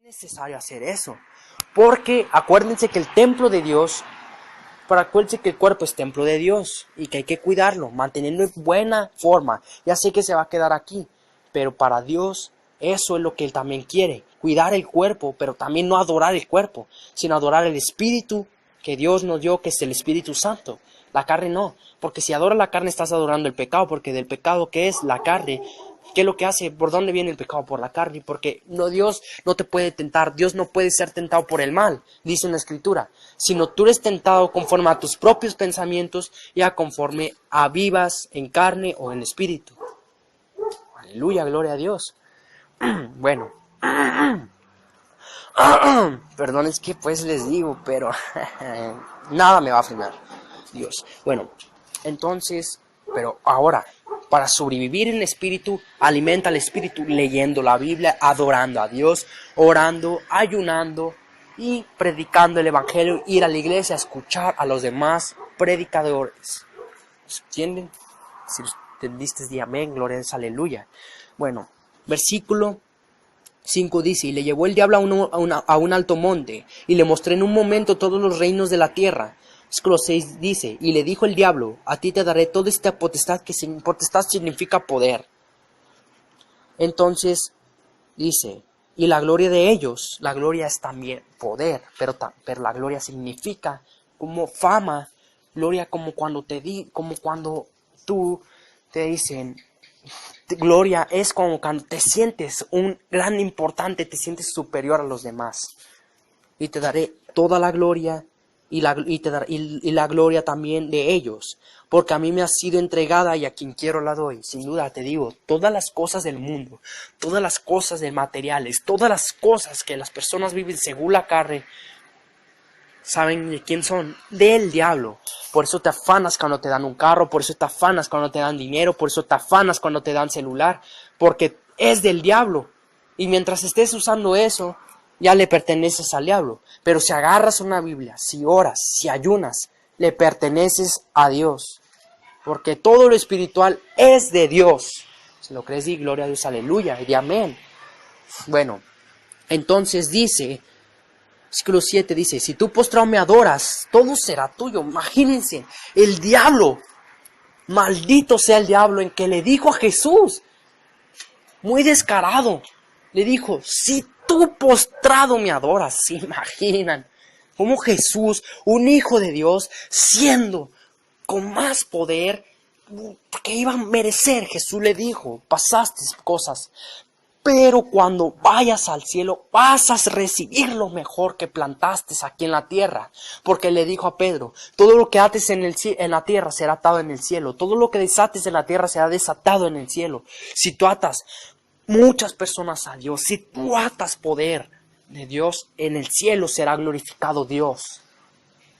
necesario hacer eso, porque acuérdense que el templo de Dios, acuérdense que el cuerpo es templo de Dios y que hay que cuidarlo, mantenerlo en buena forma. Ya sé que se va a quedar aquí, pero para Dios eso es lo que Él también quiere, cuidar el cuerpo, pero también no adorar el cuerpo, sino adorar el Espíritu que Dios nos dio, que es el Espíritu Santo. La carne no, porque si adoras la carne estás adorando el pecado, porque del pecado que es la carne, ¿qué es lo que hace? ¿Por dónde viene el pecado? Por la carne, porque no, Dios no te puede tentar, Dios no puede ser tentado por el mal, dice en la Escritura, sino tú eres tentado conforme a tus propios pensamientos, ya conforme a vivas en carne o en espíritu. Aleluya, gloria a Dios. Bueno, perdón, es que pues les digo, pero nada me va a frenar, Dios. Bueno, entonces, pero ahora, para sobrevivir en el espíritu, alimenta al espíritu leyendo la Biblia, adorando a Dios, orando, ayunando y predicando el evangelio, ir a la iglesia a escuchar a los demás predicadores. ¿Entienden? Si entendiste, di amén, gloria a Dios, aleluya. Bueno, versículo 5 dice, y le llevó el diablo a un alto monte, y le mostré en un momento todos los reinos de la tierra. Versículo 6 dice, y le dijo el diablo, a ti te daré toda esta potestad, que potestad significa poder. Entonces dice, y la gloria de ellos, la gloria es también poder, pero la gloria significa como fama, gloria como cuando tú te dicen, gloria es como cuando te sientes un gran importante, te sientes superior a los demás. Y te daré toda la gloria y la gloria también de ellos, porque a mí me ha sido entregada y a quien quiero la doy. Sin duda te digo, todas las cosas del mundo, todas las cosas de materiales, todas las cosas que las personas viven según la carne, ¿saben de quién son? Del diablo. Por eso te afanas cuando te dan un carro, por eso te afanas cuando te dan dinero, por eso te afanas cuando te dan celular, porque es del diablo. Y mientras estés usando eso, ya le perteneces al diablo. Pero si agarras una Biblia, si oras, si ayunas, le perteneces a Dios. Porque todo lo espiritual es de Dios. Si lo crees, di gloria a Dios, aleluya, y amén. Bueno, entonces dice... Versículo 7 dice, si tú postrado me adoras, todo será tuyo. Imagínense, el diablo, maldito sea el diablo, en que le dijo a Jesús, muy descarado, le dijo, si tú postrado me adoras. ¿Se imaginan cómo Jesús, un hijo de Dios, siendo con más poder, que iba a merecer? Jesús le dijo, pasaste cosas, pero cuando vayas al cielo vas a recibir lo mejor que plantaste aquí en la tierra. Porque le dijo a Pedro, todo lo que ates en la tierra será atado en el cielo. Todo lo que desates en la tierra será desatado en el cielo. Si tú atas muchas personas a Dios, si tú atas poder de Dios, en el cielo será glorificado Dios.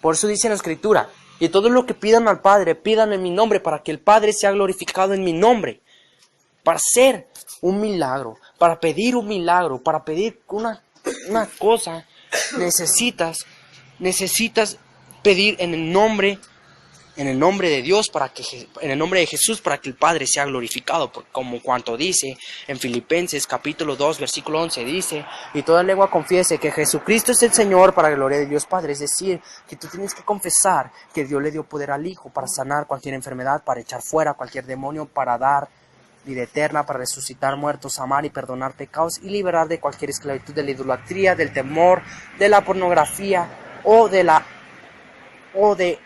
Por eso dice en la Escritura, y todo lo que pidan al Padre, pidan en mi nombre, para que el Padre sea glorificado en mi nombre. Para hacer un milagro, para pedir un milagro, para pedir una cosa, necesitas pedir en el nombre de Dios, en el nombre de Jesús, para que el Padre sea glorificado, como cuanto dice en Filipenses capítulo 2, versículo 11, dice, y toda lengua confiese que Jesucristo es el Señor para la gloria de Dios Padre. Es decir, que tú tienes que confesar que Dios le dio poder al Hijo para sanar cualquier enfermedad, para echar fuera cualquier demonio, para dar vida eterna, para resucitar muertos, amar y perdonar pecados y liberar de cualquier esclavitud de la idolatría, del temor, de la pornografía o de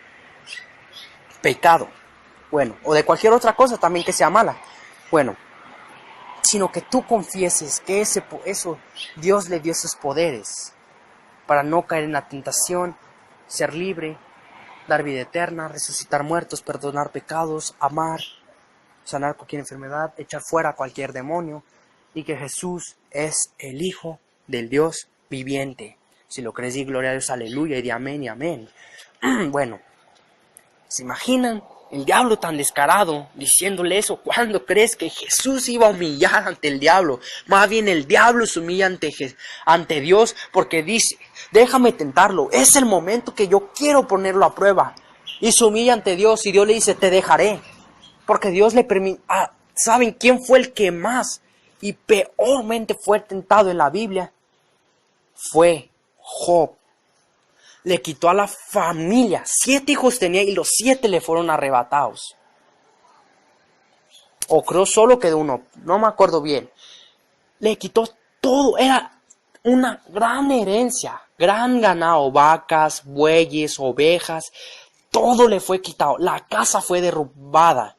pecado. Bueno, o de cualquier otra cosa también que sea mala. Bueno, sino que tú confieses que eso Dios le dio esos poderes para no caer en la tentación, ser libre, dar vida eterna, resucitar muertos, perdonar pecados, amar, sanar cualquier enfermedad, echar fuera cualquier demonio, y que Jesús es el Hijo del Dios viviente. Si lo crees, di gloria a Dios, aleluya, y di amén y amén. Bueno, ¿se imaginan el diablo tan descarado diciéndole eso? ¿Cuándo crees que Jesús iba a humillar ante el diablo? Más bien el diablo se humilla ante Dios, porque dice, déjame tentarlo, es el momento que yo quiero ponerlo a prueba. Y se humilla ante Dios, y Dios le dice, te dejaré. Porque Dios le permite. ¿Saben quién fue el que más y peormente fue tentado en la Biblia? fue Job. Le quitó a la familia. 7 hijos tenía y los 7 le fueron arrebatados. O creo solo quedó uno, no me acuerdo bien. Le quitó todo, era una gran herencia, gran ganado, vacas, bueyes, ovejas, todo le fue quitado. La casa fue derrumbada.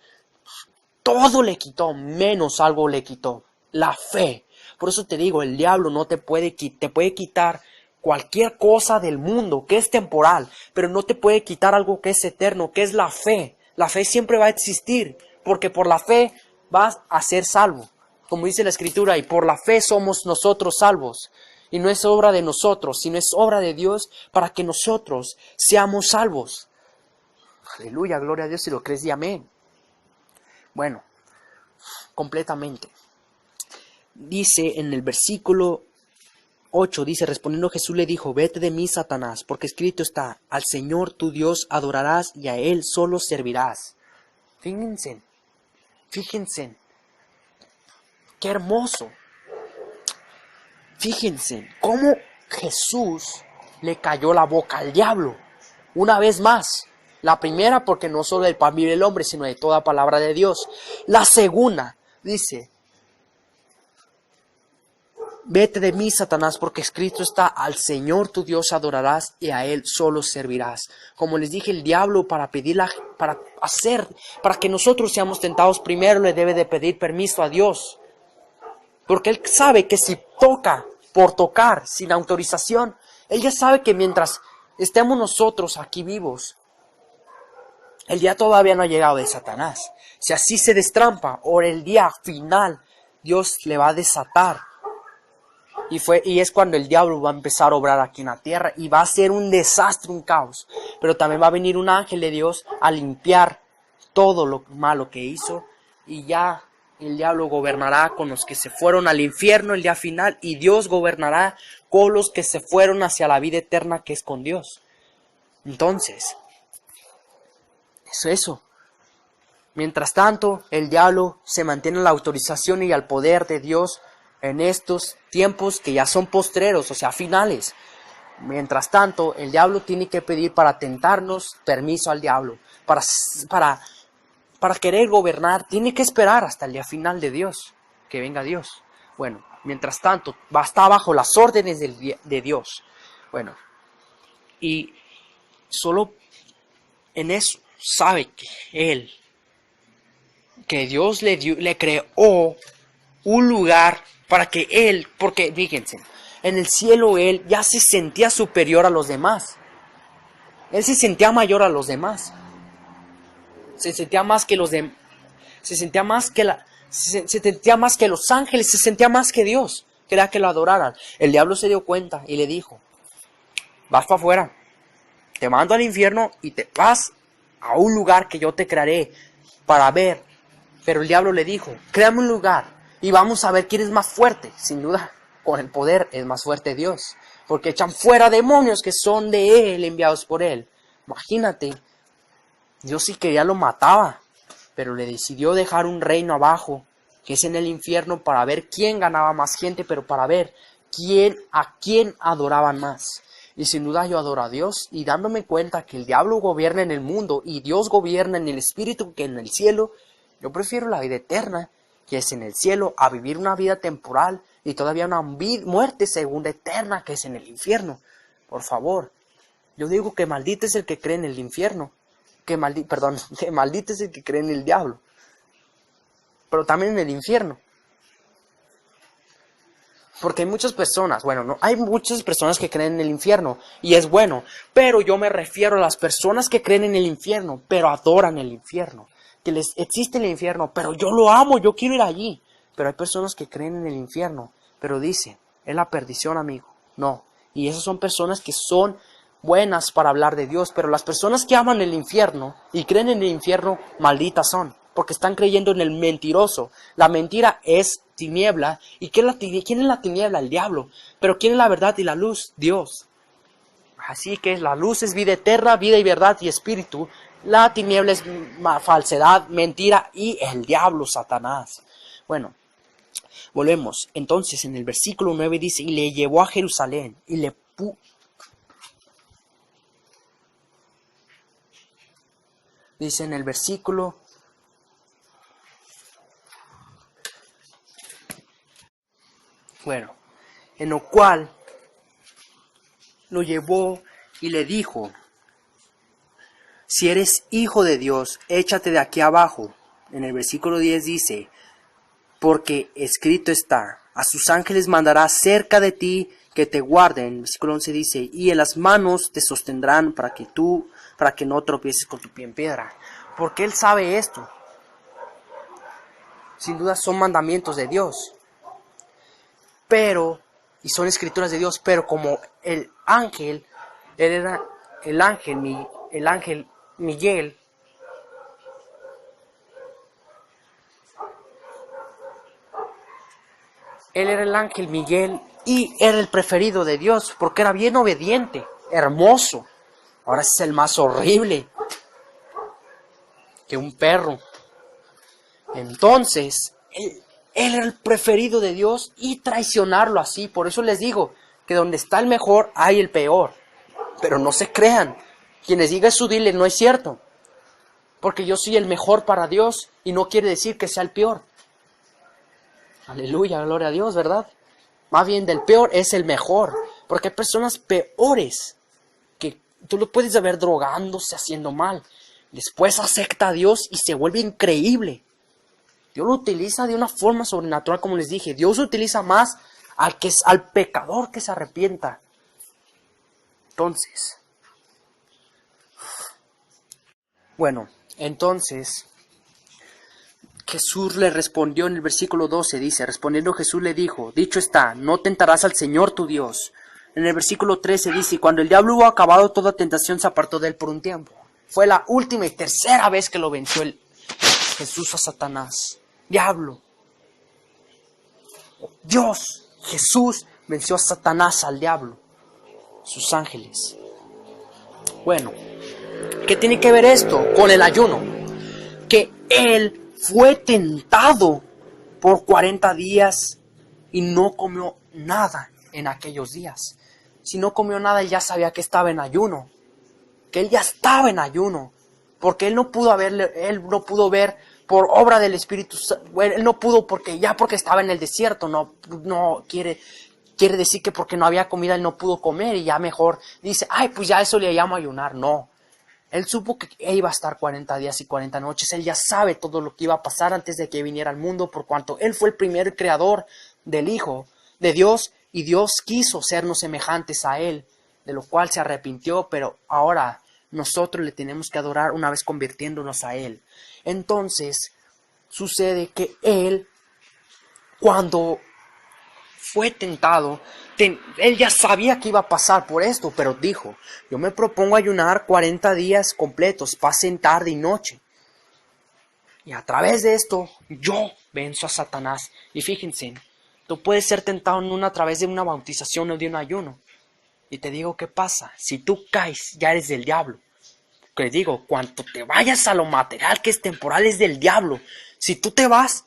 Todo le quitó, menos algo le quitó: la fe. Por eso te digo, el diablo no te puede quitar cualquier cosa del mundo que es temporal, pero no te puede quitar algo que es eterno, que es la fe. La fe siempre va a existir, porque por la fe vas a ser salvo. Como dice la Escritura, y por la fe somos nosotros salvos. Y no es obra de nosotros, sino es obra de Dios para que nosotros seamos salvos. Aleluya, gloria a Dios, si lo crees, di amén. Bueno, completamente. Dice en el versículo 8, dice: respondiendo Jesús le dijo: vete de mí, Satanás, porque escrito está: al Señor tu Dios adorarás y a Él solo servirás. Fíjense, qué hermoso. Fíjense cómo Jesús le cayó la boca al diablo. Una vez más. La primera, porque no solo del pan vive el hombre, sino de toda palabra de Dios. La segunda, dice: vete de mí, Satanás, porque escrito está: al Señor tu Dios adorarás y a Él solo servirás. Como les dije, el diablo para que nosotros seamos tentados, primero le debe de pedir permiso a Dios. Porque Él sabe que si toca por tocar, sin autorización, Él ya sabe que mientras estemos nosotros aquí vivos, el día todavía no ha llegado de Satanás. Si así se destrampa, o el día final, Dios le va a desatar. Y es cuando el diablo va a empezar a obrar aquí en la tierra y va a ser un desastre, un caos. Pero también va a venir un ángel de Dios a limpiar todo lo malo que hizo. Y ya el diablo gobernará con los que se fueron al infierno el día final. Y Dios gobernará con los que se fueron hacia la vida eterna que es con Dios. Entonces, eso. Mientras tanto, el diablo se mantiene en la autorización y al poder de Dios en estos tiempos que ya son postreros, o sea, finales. Mientras tanto, el diablo tiene que pedir para tentarnos permiso al diablo. Para querer gobernar, tiene que esperar hasta el día final de Dios, que venga Dios. Bueno, mientras tanto, va a estar bajo las órdenes de Dios. Bueno, y solo en eso sabe que Dios le creó un lugar para que Él, porque fíjense, en el cielo Él ya se sentía superior a los demás. Él se sentía mayor a los demás. Se sentía más que se sentía más que los ángeles, se sentía más que Dios, quería que lo adoraran. El diablo se dio cuenta y le dijo: vas para afuera, te mando al infierno y te vas a un lugar que yo te crearé para ver. Pero el diablo le dijo: créame un lugar y vamos a ver quién es más fuerte. Sin duda, con el poder es más fuerte Dios, porque echan fuera demonios que son de Él, enviados por Él. Imagínate, Dios sí que ya lo mataba, pero le decidió dejar un reino abajo, que es en el infierno, para ver quién ganaba más gente, pero para ver a quién adoraban más. Y sin duda yo adoro a Dios, y dándome cuenta que el diablo gobierna en el mundo y Dios gobierna en el espíritu que en el cielo, yo prefiero la vida eterna, que es en el cielo, a vivir una vida temporal y todavía una muerte segunda eterna, que es en el infierno. Por favor, yo digo que maldito es el que cree en el infierno, que maldito es el que cree en el diablo, pero también en el infierno. Porque hay muchas personas, hay muchas personas que creen en el infierno, y es bueno, pero yo me refiero a las personas que creen en el infierno, pero adoran el infierno, que les existe el infierno, pero yo lo amo, yo quiero ir allí. Pero hay personas que creen en el infierno, pero dicen: es la perdición, amigo. No, y esas son personas que son buenas para hablar de Dios, pero las personas que aman el infierno y creen en el infierno, malditas son, porque están creyendo en el mentiroso. La mentira es tiniebla. ¿Y quién es la tiniebla? El diablo. Pero ¿quién es la verdad y la luz? Dios. Así que la luz es vida eterna, vida y verdad y espíritu. La tiniebla es falsedad, mentira y el diablo, Satanás. Bueno, Volvemos. Entonces en el versículo 9 dice, y le llevó a Jerusalén y le dice en el versículo, bueno, en lo cual lo llevó y le dijo, si eres hijo de Dios, échate de aquí abajo. En el versículo 10 dice, porque escrito está, a sus ángeles mandará cerca de ti que te guarden. En el versículo 11 dice, y en las manos te sostendrán para que no tropieces con tu pie en piedra. Porque él sabe esto. Sin duda son mandamientos de Dios. Y son escrituras de Dios, pero como el ángel, él era el ángel Miguel, él era el ángel Miguel y era el preferido de Dios, porque era bien obediente, hermoso. Ahora es el más horrible que un perro. Entonces, él era el preferido de Dios y traicionarlo así. Por eso les digo que donde está el mejor hay el peor. Pero no se crean. Quienes diga eso, dile, no es cierto. Porque yo soy el mejor para Dios y no quiere decir que sea el peor. Aleluya, gloria a Dios, ¿verdad? Más bien del peor es el mejor. Porque hay personas peores que tú lo puedes ver drogándose, haciendo mal. Después acepta a Dios y se vuelve increíble. Dios lo utiliza de una forma sobrenatural, como les dije. Dios utiliza más al pecador que se arrepienta. Entonces, Jesús le respondió en el versículo 12, dice, respondiendo Jesús le dijo, dicho está, no tentarás al Señor tu Dios. En el versículo 13 dice, y cuando el diablo hubo acabado toda tentación, se apartó de él por un tiempo. Fue la última y tercera vez que lo venció Jesús a Satanás. Diablo. Dios, Jesús venció a Satanás, al diablo, sus ángeles. Bueno, ¿qué tiene que ver esto con el ayuno? Que él fue tentado por 40 días y no comió nada en aquellos días. Si no comió nada, él ya sabía que estaba en ayuno. Que él ya estaba en ayuno. Porque él no pudo ver por obra del Espíritu Santo. Él no pudo porque estaba en el desierto. No quiere decir que porque no había comida él no pudo comer y ya mejor dice, ay, pues ya eso le llamo ayunar. No. Él supo que iba a estar 40 días y 40 noches. Él ya sabe todo lo que iba a pasar antes de que viniera al mundo, por cuanto él fue el primer creador del Hijo de Dios y Dios quiso sernos semejantes a él, de lo cual se arrepintió, pero ahora nosotros le tenemos que adorar una vez convirtiéndonos a él. Entonces, sucede que él, cuando fue tentado, él ya sabía que iba a pasar por esto, pero dijo, yo me propongo ayunar 40 días completos, pasen tarde y noche. Y a través de esto, yo venzo a Satanás. Y fíjense, tú puedes ser tentado a través de una bautización o de un ayuno. Y te digo, ¿qué pasa? Si tú caes, ya eres del diablo. Que digo, cuanto te vayas a lo material que es temporal, es del diablo. Si tú te vas,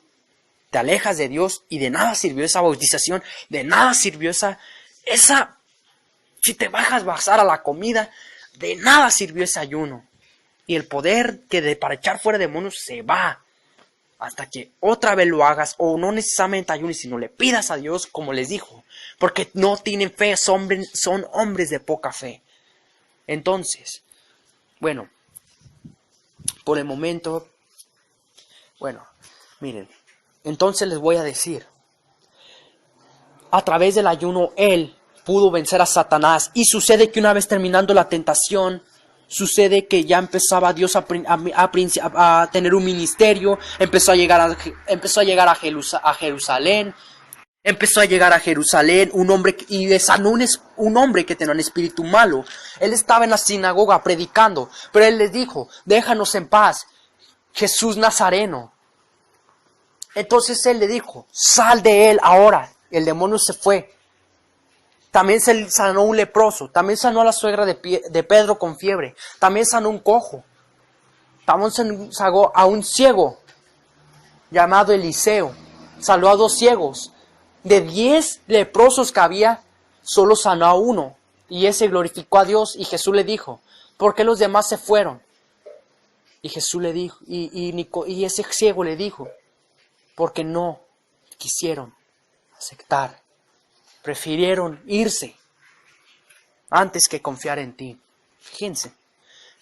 te alejas de Dios y de nada sirvió esa bautización, de nada sirvió si te bajas a la comida, de nada sirvió ese ayuno. Y el poder para echar fuera demonios se va. Hasta que otra vez lo hagas, o no necesariamente ayunes, sino le pidas a Dios, como les dijo. Porque no tienen fe, son hombres de poca fe. Entonces, bueno, por el momento, miren, entonces les voy a decir, a través del ayuno él pudo vencer a Satanás, y sucede que una vez terminando la tentación, sucede que ya empezaba Dios a tener un ministerio, empezó a llegar a Jerusalén, un hombre, y le sanó un hombre que tenía un espíritu malo. Él estaba en la sinagoga predicando, pero él les dijo, déjanos en paz, Jesús Nazareno. Entonces él le dijo, sal de él ahora. El demonio se fue. También se sanó un leproso, también sanó a la suegra de Pedro con fiebre, también sanó un cojo, también sanó a un ciego llamado Eliseo. Sanó a 2 ciegos. De 10 leprosos que había, solo sanó a 1. Y ese glorificó a Dios. Y Jesús le dijo, ¿por qué los demás se fueron? Y Jesús le dijo, y ese ciego le dijo, porque no quisieron aceptar. Prefirieron irse antes que confiar en ti. Fíjense.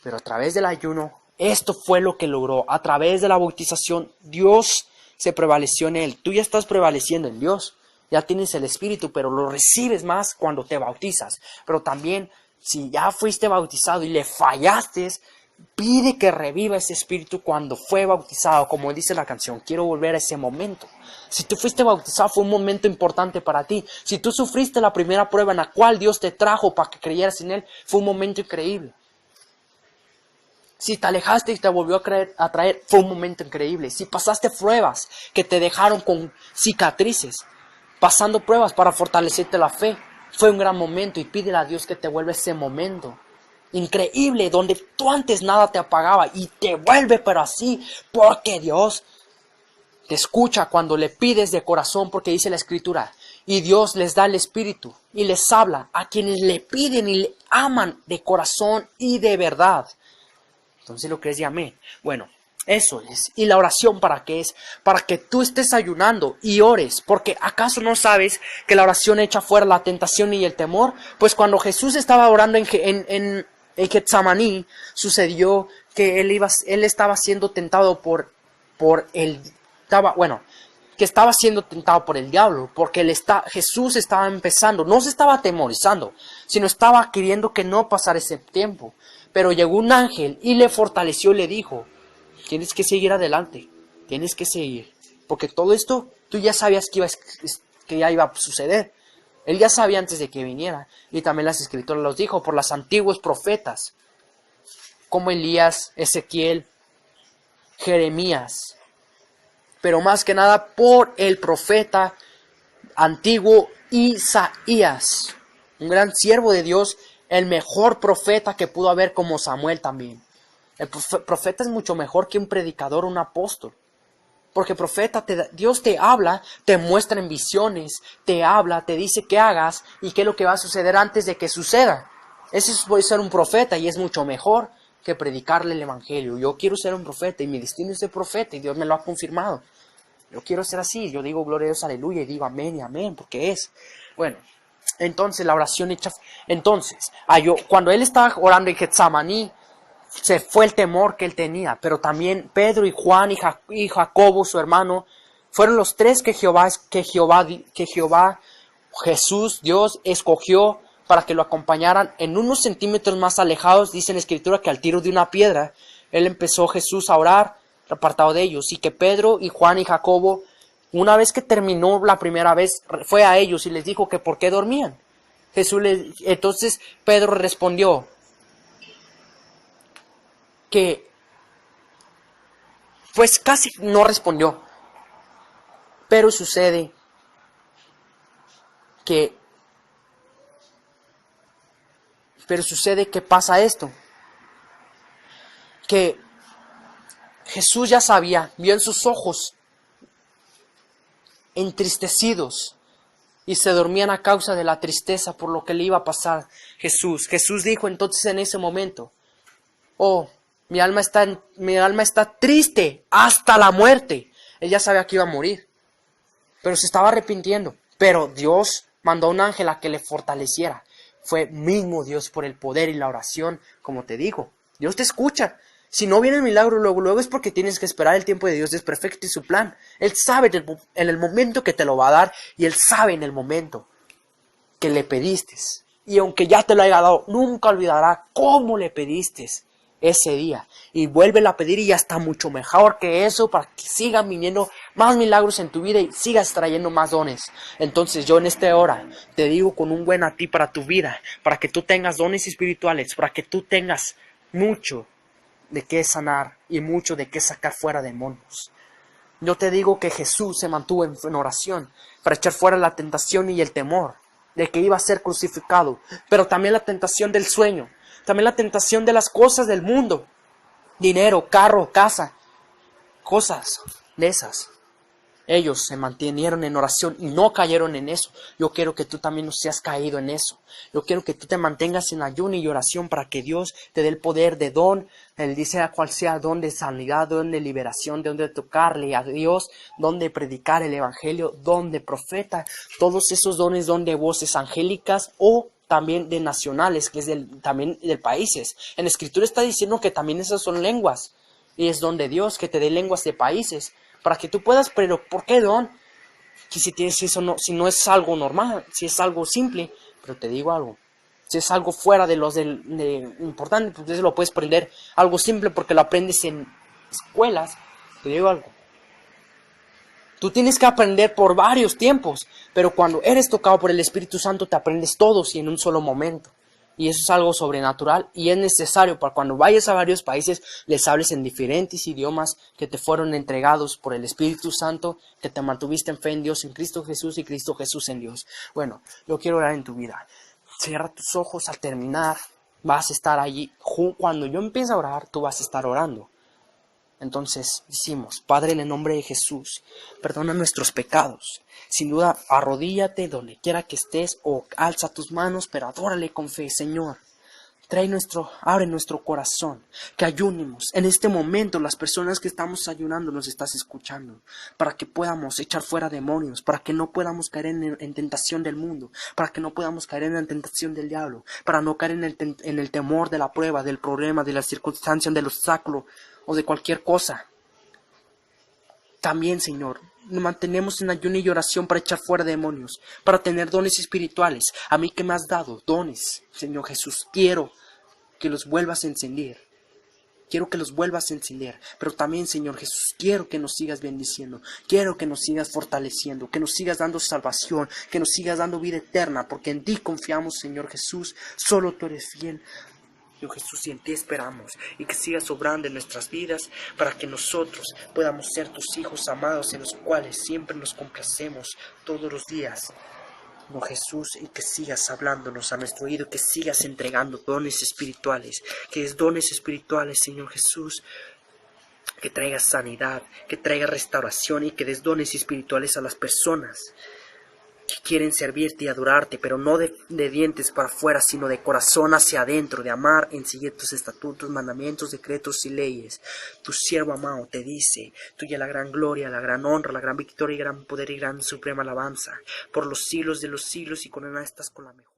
Pero a través del ayuno, esto fue lo que logró. A través de la bautización, Dios se prevaleció en él. Tú ya estás prevaleciendo en Dios. Ya tienes el Espíritu, pero lo recibes más cuando te bautizas. Pero también, si ya fuiste bautizado y le fallaste, pide que reviva ese Espíritu cuando fue bautizado. Como dice la canción, quiero volver a ese momento. Si tú fuiste bautizado, fue un momento importante para ti. Si tú sufriste la primera prueba en la cual Dios te trajo para que creyeras en Él, fue un momento increíble. Si te alejaste y te volvió a traer, fue un momento increíble. Si pasaste pruebas que te dejaron con cicatrices, pasando pruebas para fortalecerte la fe, fue un gran momento, y pídele a Dios que te vuelva ese momento increíble donde tú antes nada te apagaba y te vuelve, pero así, porque Dios te escucha cuando le pides de corazón, porque dice la Escritura, y Dios les da el Espíritu y les habla a quienes le piden y le aman de corazón y de verdad. Entonces, ¿lo crees? Y amén. Bueno, eso es. ¿Y la oración para qué es? Para que tú estés ayunando y ores. Porque ¿acaso no sabes que la oración echa fuera la tentación y el temor? Pues cuando Jesús estaba orando en Getsemaní, sucedió que él estaba siendo tentado que estaba siendo tentado por el diablo, porque Jesús estaba empezando, no se estaba atemorizando, sino estaba queriendo que no pasara ese tiempo. Pero llegó un ángel y le fortaleció y le dijo, tienes que seguir adelante, tienes que seguir, porque todo esto tú ya sabías que ya iba a suceder. Él ya sabía antes de que viniera, y también las Escrituras los dijo por los antiguos profetas, como Elías, Ezequiel, Jeremías, pero más que nada por el profeta antiguo Isaías, un gran siervo de Dios, el mejor profeta que pudo haber, como Samuel también. El profeta es mucho mejor que un predicador o un apóstol. Porque profeta, Dios te habla, te muestra en visiones, te habla, te dice qué hagas y qué es lo que va a suceder antes de que suceda. Ese puede ser un profeta, y es mucho mejor que predicarle el evangelio. Yo quiero ser un profeta y mi destino es ser profeta, y Dios me lo ha confirmado. Yo quiero ser así. Yo digo gloria a Dios, aleluya, y digo amén y amén, porque es. Bueno, entonces la oración hecha. Entonces, cuando él estaba orando en Getsemaní, se fue el temor que él tenía, pero también Pedro y Juan y Jacobo, su hermano, fueron los 3 que Jesús, Dios, escogió para que lo acompañaran en unos centímetros más alejados. Dice en la Escritura que al tiro de una piedra, Jesús a orar, apartado de ellos, y que Pedro y Juan y Jacobo, una vez que terminó la primera vez, fue a ellos y les dijo que por qué dormían. Entonces Pedro respondió que, pues casi no respondió, pero sucede que pasa esto, que Jesús ya sabía, vio en sus ojos entristecidos y se dormían a causa de la tristeza por lo que le iba a pasar Jesús. Jesús dijo entonces en ese momento, oh, mi alma está triste hasta la muerte. Él ya sabía que iba a morir, pero se estaba arrepintiendo. Pero Dios mandó a un ángel a que le fortaleciera. Fue mismo Dios por el poder y la oración, como te digo. Dios te escucha. Si no viene el milagro luego es porque tienes que esperar. El tiempo de Dios es perfecto y su plan. Él sabe en el momento que te lo va a dar, y Él sabe en el momento que le pediste. Y aunque ya te lo haya dado, nunca olvidará cómo le pediste ese día. Y vuélvelo a pedir, y ya está mucho mejor que eso, para que sigan viniendo más milagros en tu vida y sigas trayendo más dones. Entonces yo en esta hora te digo con un buen a ti para tu vida, para que tú tengas dones espirituales, para que tú tengas mucho de qué sanar y mucho de qué sacar fuera demonios. Yo te digo que Jesús se mantuvo en oración para echar fuera la tentación y el temor de que iba a ser crucificado, pero también la tentación del sueño, también la tentación de las cosas del mundo, dinero, carro, casa, cosas de esas. Ellos se mantuvieron en oración y no cayeron en eso. Yo quiero que tú también no seas caído en eso. Yo quiero que tú te mantengas en ayuno y oración para que Dios te dé el poder de don. Él dice a cual sea don de sanidad, don de liberación, don de tocarle a Dios, don de predicar el evangelio, don de profeta. Todos esos dones, don de voces angélicas o también de nacionales, que es también de países. En la Escritura está diciendo que también esas son lenguas. Y es don de Dios que te dé lenguas de países para que tú puedas, pero ¿por qué don? Que si tienes eso, no, si no es algo normal, si es algo simple, pero te digo algo, si es algo fuera de los importante, pues eso lo puedes aprender, algo simple porque lo aprendes en escuelas, te digo algo, tú tienes que aprender por varios tiempos, pero cuando eres tocado por el Espíritu Santo te aprendes todos y en un solo momento. Y eso es algo sobrenatural y es necesario para cuando vayas a varios países les hables en diferentes idiomas que te fueron entregados por el Espíritu Santo, que te mantuviste en fe en Dios, en Cristo Jesús y Cristo Jesús en Dios. Bueno, yo quiero orar en tu vida. Cierra tus ojos al terminar. Vas a estar allí. Cuando yo empiece a orar, tú vas a estar orando. Entonces decimos, Padre, en el nombre de Jesús, perdona nuestros pecados. Sin duda, arrodíllate donde quiera que estés o alza tus manos, pero adórale con fe, Señor. Abre nuestro corazón, que ayunemos. En este momento, las personas que estamos ayunando nos estás escuchando, para que podamos echar fuera demonios, para que no podamos caer en tentación del mundo, para que no podamos caer en la tentación del diablo, para no caer en el temor de la prueba, del problema, de la circunstancia, del obstáculo o de cualquier cosa. También, Señor, nos mantenemos en ayuno y oración para echar fuera demonios, para tener dones espirituales. A mí que me has dado dones, Señor Jesús, quiero que los vuelvas a encender. Quiero que los vuelvas a encender. Pero también, Señor Jesús, quiero que nos sigas bendiciendo. Quiero que nos sigas fortaleciendo. Que nos sigas dando salvación. Que nos sigas dando vida eterna. Porque en ti confiamos, Señor Jesús. Solo tú eres fiel. Señor Jesús, y en ti esperamos, y que sigas obrando en nuestras vidas para que nosotros podamos ser tus hijos amados en los cuales siempre nos complacemos todos los días. Señor Jesús, y que sigas hablándonos a nuestro oído, que sigas entregando dones espirituales, que es dones espirituales, Señor Jesús, que traigas sanidad, que traigas restauración y que des dones espirituales a las personas que quieren servirte y adorarte, pero no de dientes para afuera, sino de corazón hacia adentro, de amar en seguir tus estatutos, mandamientos, decretos y leyes. Tu siervo amado te dice, tuya la gran gloria, la gran honra, la gran victoria y gran poder y gran suprema alabanza, por los siglos de los siglos, y con estás con la mejor.